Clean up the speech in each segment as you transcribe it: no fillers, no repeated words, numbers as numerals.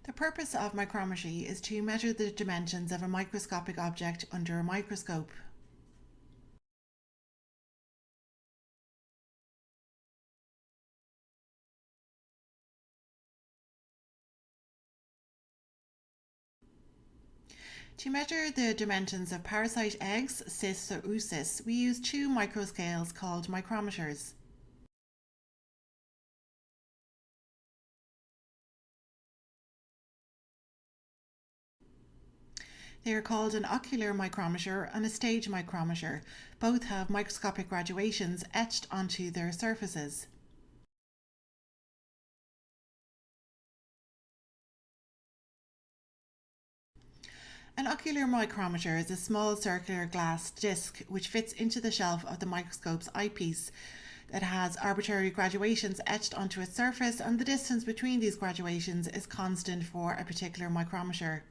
The purpose of micrometry is to measure the dimensions of a microscopic object under a microscope. To measure the dimensions of parasite eggs, cysts or oocysts, we use two microscales called micrometers. They are called an ocular micrometer and a stage micrometer. Both have microscopic graduations etched onto their surfaces. An ocular micrometer is a small circular glass disc which fits into the shelf of the microscope's eyepiece. It has arbitrary graduations etched onto its surface, and the distance between these graduations is constant for a particular micrometer.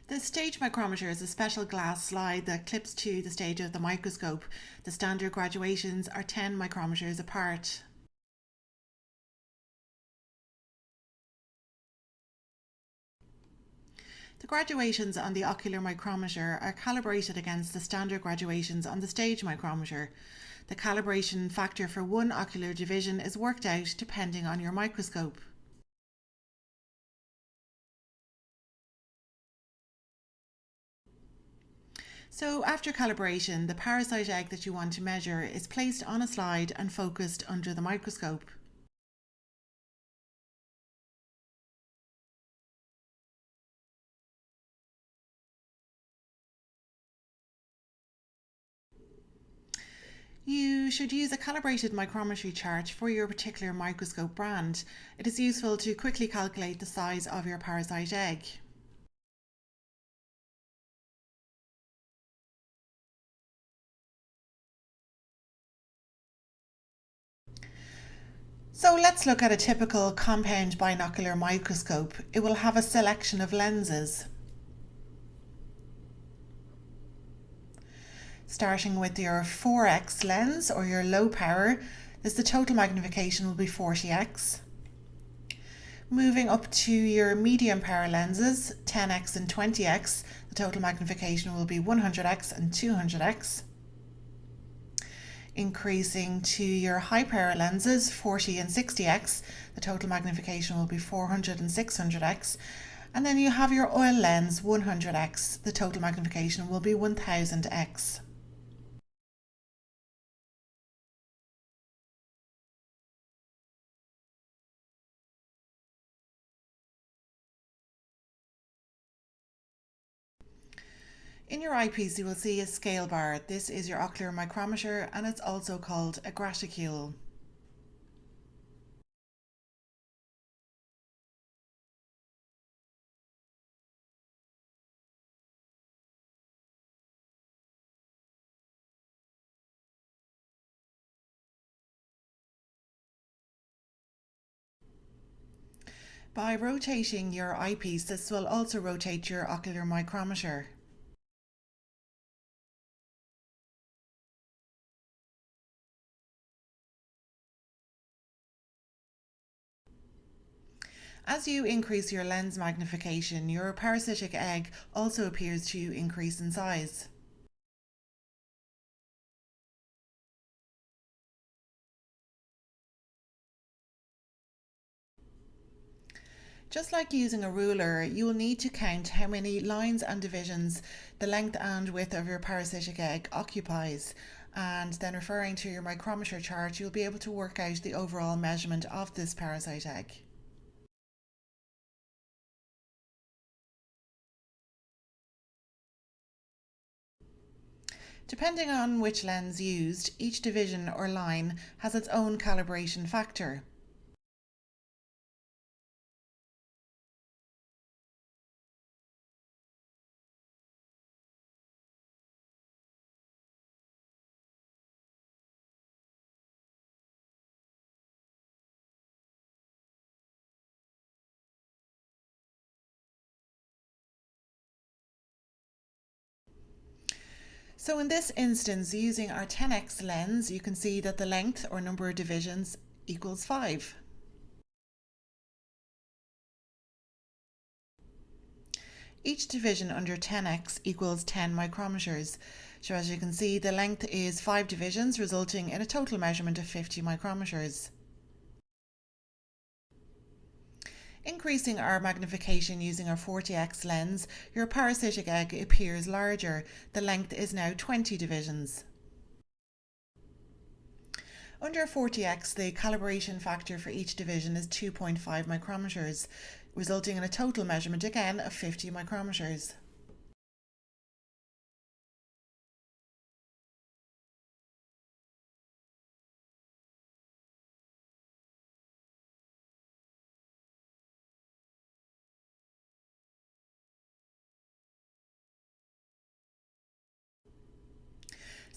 The stage micrometer is a special glass slide that clips to the stage of the microscope. The standard graduations are 10 micrometers apart. The graduations on the ocular micrometer are calibrated against the standard graduations on the stage micrometer. The calibration factor for one ocular division is worked out depending on your microscope. So after calibration, the parasite egg that you want to measure is placed on a slide and focused under the microscope. You should use a calibrated micrometry chart for your particular microscope brand. It is useful to quickly calculate the size of your parasite egg. So let's look at a typical compound binocular microscope. It will have a selection of lenses. Starting with your 4x lens or your low power, the total magnification will be 40x. Moving up to your medium power lenses, 10x and 20x, the total magnification will be 100x and 200x. Increasing to your high power lenses, 40 and 60x, the total magnification will be 400 and 600x. And then you have your oil lens, 100x, the total magnification will be 1000x. In your eyepiece you will see a scale bar. This is your ocular micrometer and it's also called a graticule. By rotating your eyepiece, this will also rotate your ocular micrometer. As you increase your lens magnification, your parasitic egg also appears to increase in size. Just like using a ruler, you will need to count how many lines and divisions the length and width of your parasitic egg occupies, and then referring to your micrometer chart, you'll be able to work out the overall measurement of this parasite egg. Depending on which lens used, each division or line has its own calibration factor. So in this instance, using our 10x lens, you can see that the length or number of divisions equals 5. Each division under 10x equals 10 micrometers. So as you can see, the length is 5 divisions, resulting in a total measurement of 50 micrometers. Increasing our magnification using our 40x lens, your parasitic egg appears larger. The length is now 20 divisions. Under 40x, the calibration factor for each division is 2.5 micrometers, resulting in a total measurement again of 50 micrometers.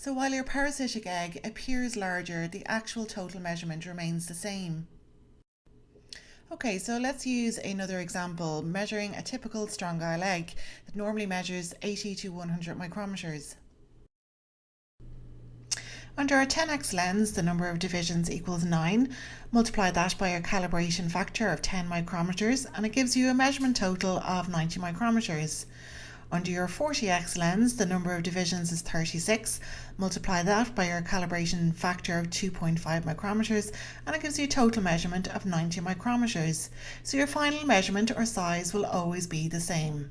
So while your parasitic egg appears larger, the actual total measurement remains the same. Okay, so let's use another example, measuring a typical strong-eyed egg that normally measures 80 to 100 micrometers. Under our 10x lens, the number of divisions equals 9. Multiply that by a calibration factor of 10 micrometers and it gives you a measurement total of 90 micrometers. Under your 40x lens, the number of divisions is 36. Multiply that by your calibration factor of 2.5 micrometers and it gives you a total measurement of 90 micrometers. So your final measurement or size will always be the same.